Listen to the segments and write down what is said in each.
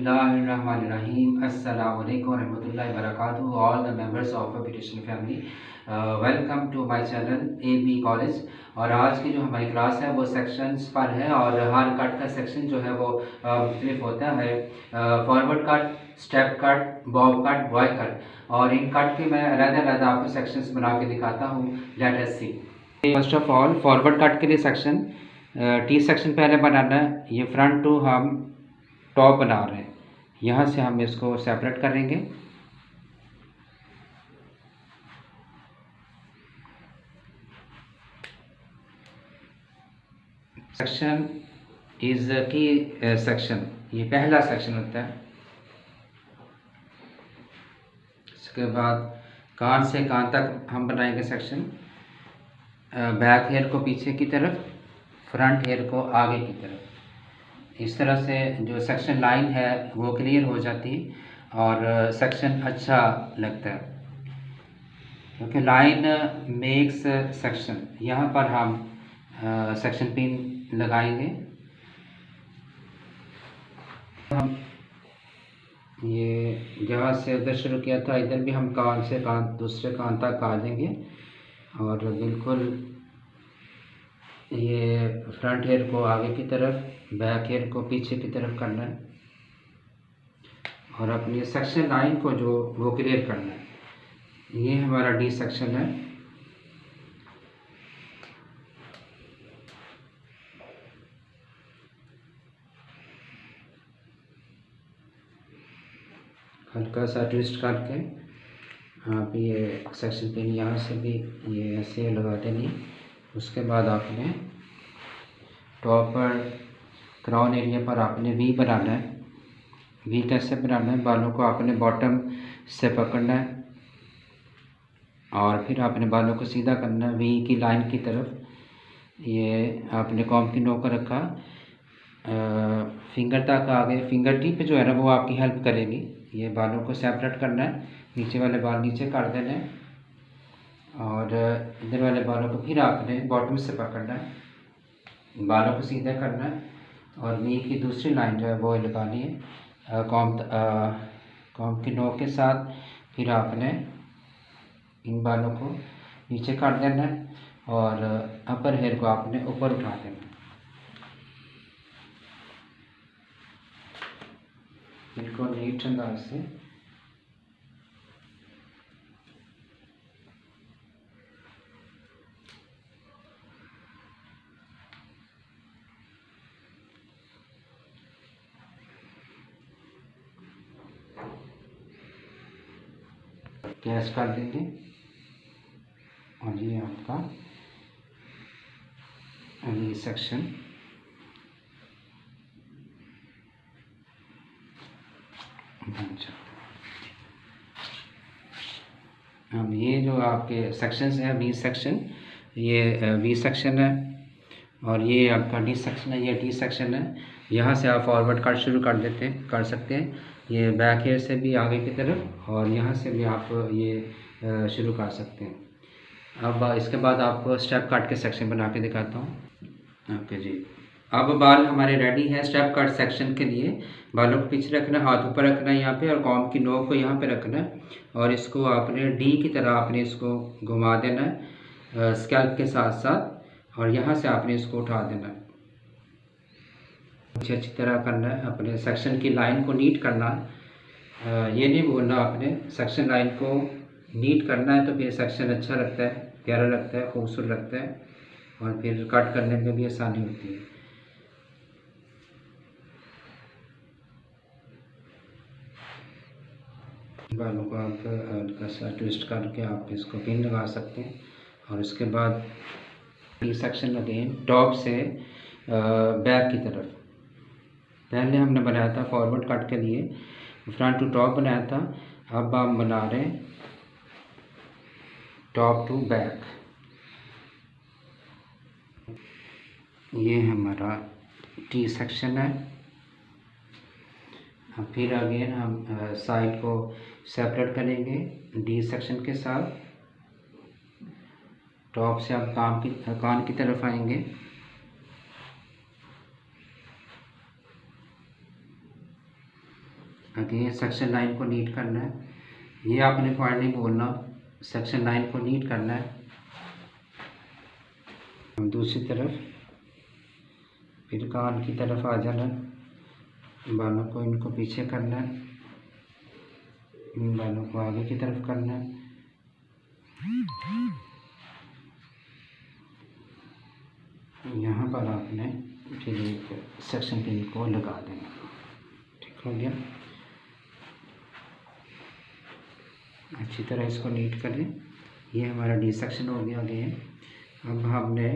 बिस्मिल्लाहिर्रहमानिर्रहीम। अस्सलाम वालेकुम रहमतुल्लाहि व बरकातुहू। All the members of beautician family, welcome to my channel AB college. और आज की जो हमारी क्लास है वो सेक्शंस पर है और हर कट का सेक्शन जो है वो मुख्तलिफ होता है। Forward cut, step cut, Bob cut, boy cut, और इन कट के मैं अलग-अलग आपको सेक्शंस बना के दिखाता हूँ। Let us see. First of all forward cut के लिए सेक्शन टी सेक्शन पहले बनाना है। ये फ्रंट टू हम टॉप बना रहे हैं, यहाँ से हम इसको सेपरेट करेंगे। सेक्शन इज की सेक्शन, ये पहला सेक्शन होता है। इसके बाद कान से कान तक हम बनाएंगे सेक्शन। बैक हेयर को पीछे की तरफ, फ्रंट हेयर को आगे की तरफ। इस तरह से जो सेक्शन लाइन है वो क्लियर हो जाती है और सेक्शन अच्छा लगता है, क्योंकि लाइन मेक्स सेक्शन। यहाँ पर हम सेक्शन पिन लगाएंगे। हम ये जहाँ से उधर शुरू किया था, इधर भी हम कान से कान दूसरे कान तक आ जाएंगे और बिल्कुल ये फ्रंट हेयर को आगे की तरफ, बैक हेयर को पीछे की तरफ करना है और अपनी सेक्शन लाइन को जो वो क्लियर करना है। ये हमारा डी सेक्शन है। हल्का सा ट्विस्ट करके आप ये सेक्शन पिन यहाँ से भी ये ऐसे लगा देनी। उसके बाद आपने टॉप पर क्राउन एरिया पर आपने वी बनाना है। वी कैसे बनाना है? बालों को आपने बॉटम से पकड़ना है और फिर आपने बालों को सीधा करना है वी की लाइन की तरफ। ये आपने कॉम्ब की नोक रखा, फिंगर तक आगे, फिंगर टिप जो है ना वो आपकी हेल्प करेगी। ये बालों को सेपरेट करना है, नीचे वाले बाल नीचे कर देने और इधर वाले बालों को फिर आपने बॉटम से पकड़ना है, बालों को सीधा करना है और वी की दूसरी लाइन जो है वो लगानी है कॉम्ब की नोक के साथ। फिर आपने इन बालों को नीचे काट देना है और अपर हेयर को आपने ऊपर उठा देना है। बिल्कुल नीट अंदाज से। कैच कर देंगे और ये आपका अगली सेक्शन बन जाता है। अब ये जो आपके सेक्शंस हैं, वी सेक्शन, ये वी सेक्शन है और ये आपका डी सेक्शन है, ये टी सेक्शन है। यहाँ से आप फॉरवर्ड कट शुरू कर सकते हैं। ये बैक हेयर से भी आगे की तरफ और यहाँ से भी आप ये शुरू कर सकते हैं। अब इसके बाद आपको स्टेप कट के सेक्शन बना के दिखाता हूँ। ओके जी, अब बाल हमारे रेडी हैं स्टेप कट सेक्शन के लिए। बालों को पीछे रखना, हाथ ऊपर रखना है यहाँ पे और कॉम्ब की नोक को यहाँ पे रखना है और इसको आपने डी की तरह आपने इसको घुमा देना है स्कैल्प के साथ साथ और यहाँ से आपने इसको उठा देना है। अच्छी तरह करना है, अपने सेक्शन की लाइन को नीट करना है। ये नहीं भूलना आपने सेक्शन लाइन को नीट करना है, तो फिर सेक्शन अच्छा लगता है, प्यारा लगता है, खूबसूरत लगता है और फिर कट करने में भी आसानी होती है। बालों को आप हल्का सा ट्विस्ट करके आप इसको पिन लगा सकते हैं और उसके बाद ये सेक्शन अगेन टॉप से बैक की तरफ। पहले हमने बनाया था फॉरवर्ड कट के लिए, फ्रंट टू टॉप बनाया था। अब हम बना रहे हैं टॉप टू बैक। ये हमारा टी सेक्शन है। अब फिर अगेन हम साइड को सेपरेट करेंगे डी सेक्शन के साथ। टॉप से आप कान की तरफ आएंगे, अगेन सेक्शन लाइन को नीट करना है, ये आपने पॉइंट नहीं बोलना, सेक्शन लाइन को नीट करना है। दूसरी तरफ फिर कान की तरफ आ जाना, बालों को इनको पीछे करना है, इन बालों को आगे की तरफ करना है। यहाँ पर आपने फिर एक सेक्शन पिन को लगा देना। ठीक हो गया, अच्छी तरह इसको नीट करें। ये हमारा डी सेक्शन हो गया आगे। अब हमने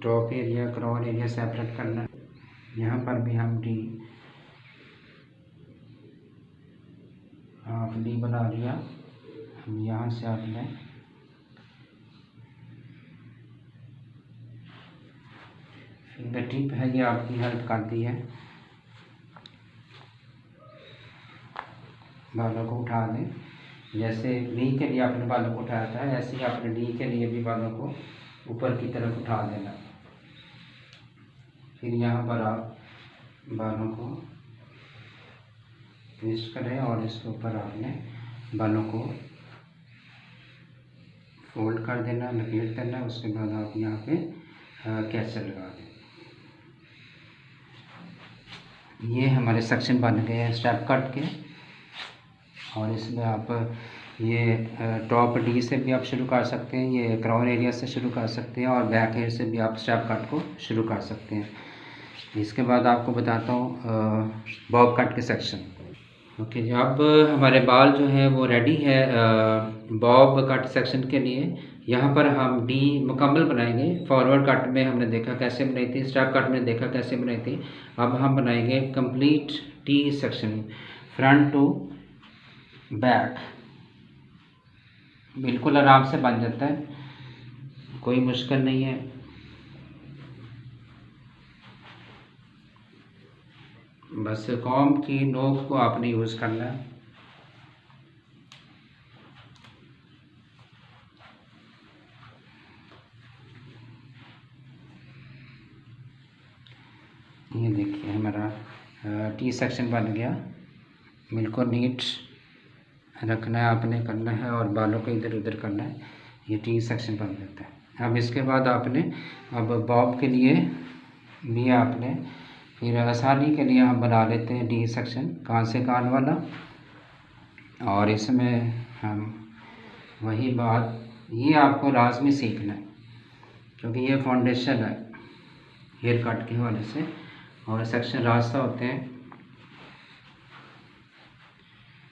top area crown area separate करना है। यहाँ पर भी हम डी बना लिया। हम यहाँ से आपने फिंगर टिप है, ये आपकी हेल्प करती है। बालों को उठा दें, जैसे डी के लिए आपने बालों को उठाया था, ऐसे ही आपने डी के लिए भी बालों को ऊपर की तरफ उठा देना। फिर यहाँ पर आप बालों को ट्विस्ट करें और इसके ऊपर आपने बालों को फोल्ड कर देना, लपेट देना। उसके बाद आप यहाँ पे कैचर लगा दें। ये हमारे सेक्शन बन गए हैं स्टेप कट के। और इसमें आप ये टॉप डी से भी आप शुरू कर सकते हैं, ये क्राउन एरिया से शुरू कर सकते हैं, और बैक हेयर से भी आप स्टेप कट को शुरू कर सकते हैं। इसके बाद आपको बताता हूँ बॉब कट के सेक्शन। ओके जी, अब हमारे बाल जो है वो रेडी है बॉब कट सेक्शन के लिए। यहाँ पर हम डी मुकम्मल बनाएंगे। फॉरवर्ड कट में हमने देखा कैसे बनाई थी, स्टेप कट में देखा कैसे बनाई थी। अब हम बनाएंगे complete T section, front to back. बिल्कुल आराम से बन जाता है, कोई मुश्किल नहीं है। बस कॉम्ब की नोक को आपने यूज़ करना है। ये देखिए हमारा टी सेक्शन बन गया। बिल्कुल नीट रखना है आपने, करना है, और बालों को इधर उधर करना है। ये टी सेक्शन बन जाता है। अब इसके बाद आपने अब बॉब के लिए भी आपने फिर आसानी के लिए हम बना लेते हैं डी सेक्शन, कान से कान वाला। और इसमें हम वही बात, ये आपको लाजमी सीखना है क्योंकि ये फाउंडेशन है हेयर कट के हवाले से, और सेक्शन रास्ता होते हैं।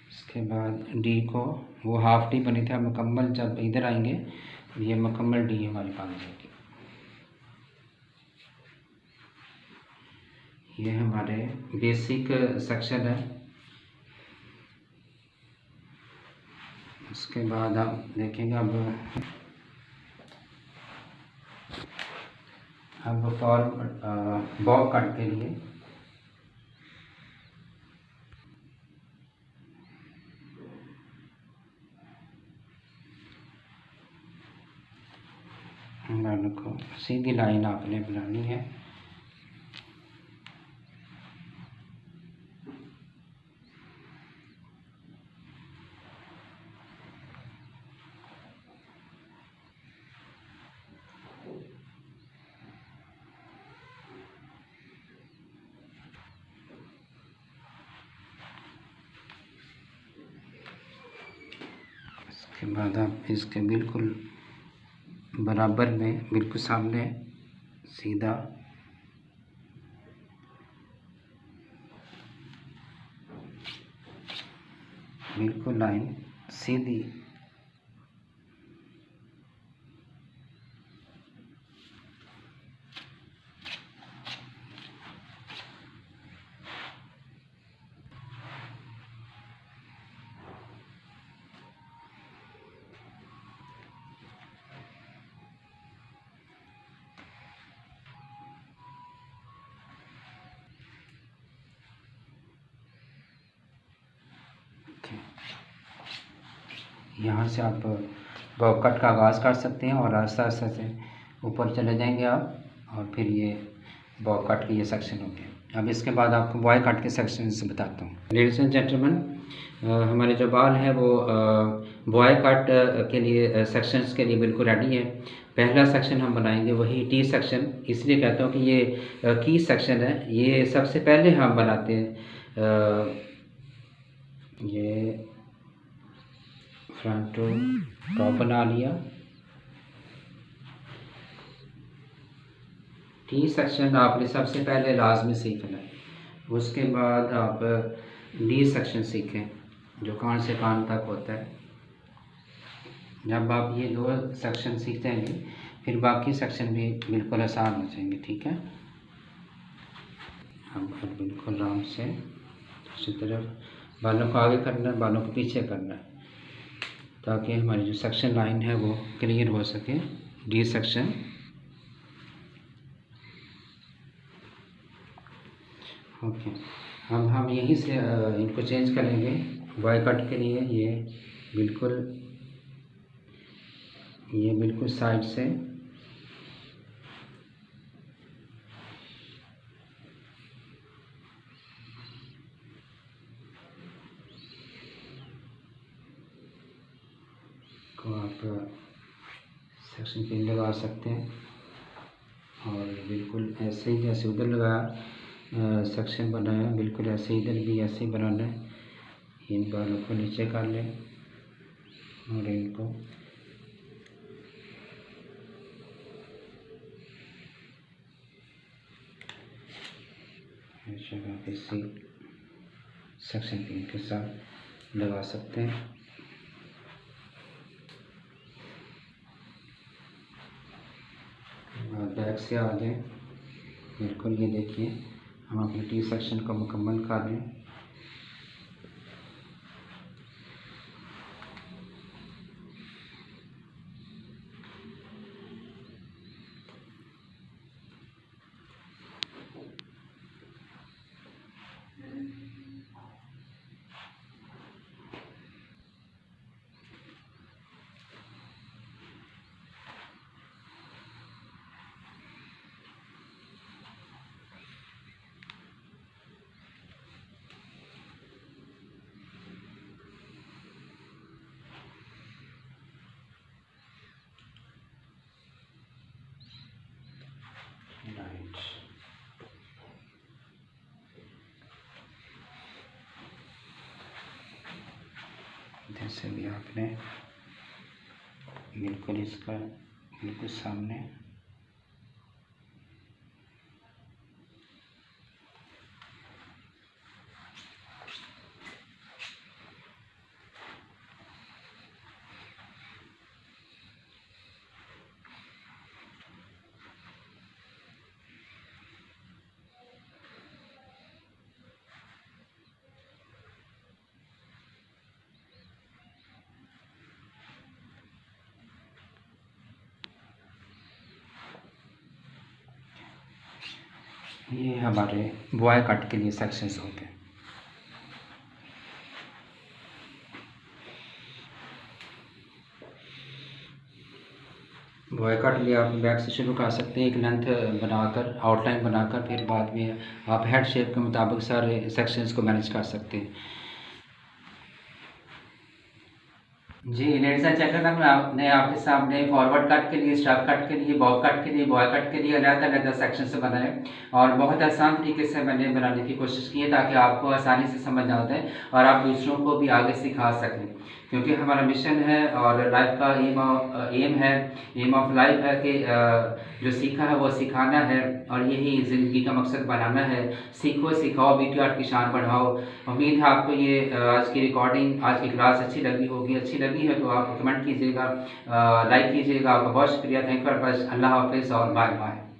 इसके बाद डी को, वो हाफ डी बनी थी, मुकम्मल जब इधर आएंगे ये मुकम्मल डी हमारी बन जाएगी। ये हमारे बेसिक सेक्शन है। उसके बाद आप देखेंगे अब फॉर्म बॉब कट के लिए बालों को सीधी लाइन आपने बनानी है। इसके बाद आप इसके बिल्कुल बराबर में, बिल्कुल सामने सीधा बिल्कुल लाइन सीधी यहाँ से आप बॉब कट का आगाज़ कर सकते हैं और आस्ते आस्ते से ऊपर चले जाएंगे आप, और फिर ये बॉब कट के ये सेक्शन हो गए। अब इसके बाद आपको बॉय कट के सेक्शन से बताता हूँ। लेडीज़ एंड जेंटलमैन, हमारे जो बाल हैं वो बॉय कट के लिए सेक्शंस के लिए बिल्कुल रेडी है। पहला सेक्शन हम बनाएंगे वही टी सेक्शन, इसलिए कहता हूँ कि ये की सेक्शन है। ये सबसे पहले हम बनाते हैं। ये फ्रंट टू टॉप बना लिया। टी सेक्शन आपने सबसे पहले लाजमी सीखना है। उसके बाद आप डी सेक्शन सीखें जो कान से कान तक होता है। जब आप ये दो सेक्शन सीख जाएंगे फिर बाकी सेक्शन भी बिल्कुल आसान हो जाएंगे। ठीक है, हम बिल्कुल आराम से दूसरी तरफ बालों को आगे करना है, बालों को पीछे करना है, ताकि हमारी जो सेक्शन लाइन है वो क्लियर हो सके। D section okay. अब हम यहीं से इनको चेंज करेंगे। बॉय कट के लिए ये बिल्कुल साइड से को आप सेक्शन पे लगा सकते हैं, और बिल्कुल ऐसे ही जैसे उधर लगाया सेक्शन बनाया, बिल्कुल ऐसे इधर भी ऐसे ही बनाना है। इन बालों को नीचे कर लें और इनको जगह इसी सेक्शन पिन के साथ लगा सकते हैं। बैक से आ जाए, बिल्कुल ये देखिए हम अपने टी सेक्शन को मुकम्मल कर लें। जैसे भी आपने बिल्कुल इसका बिल्कुल सामने ये हमारे बॉय कट के लिए सेक्शंस होते हैं। बॉय कट लिए आप बैक से शुरू कर सकते हैं, एक लेंथ बनाकर आउटलाइन बनाकर, फिर बाद में आप हेड शेप के मुताबिक सारे सेक्शंस को मैनेज कर सकते हैं। जी लेडीज एंड जेंटलमैन, आपने आपके सामने फॉरवर्ड कट के लिए, स्टॉप कट के लिए, बॉब कट के लिए, बॉय कट के लिए अलग अलग सेक्शन से बनाए और बहुत आसान तरीके से मैंने बनाने की कोशिश की है ताकि आपको आसानी से समझ आ जाए और आप दूसरों को भी आगे सिखा सकें। क्योंकि हमारा मिशन है और लाइफ का एम ऑफ लाइफ है कि जो सीखा है वो सिखाना है और यही ज़िंदगी का मकसद बनाना है। सीखो सिखाओ, बीटी आर्ट की शान बढ़ाओ। उम्मीद है आपको ये आज की रिकॉर्डिंग, आज की क्लास अच्छी लगी होगी। अच्छी लगी है तो आप कमेंट कीजिएगा, लाइक कीजिएगा। आपका बहुत शुक्रिया। Thank you very much. अल्लाह हाफिज़ और बाय बाय।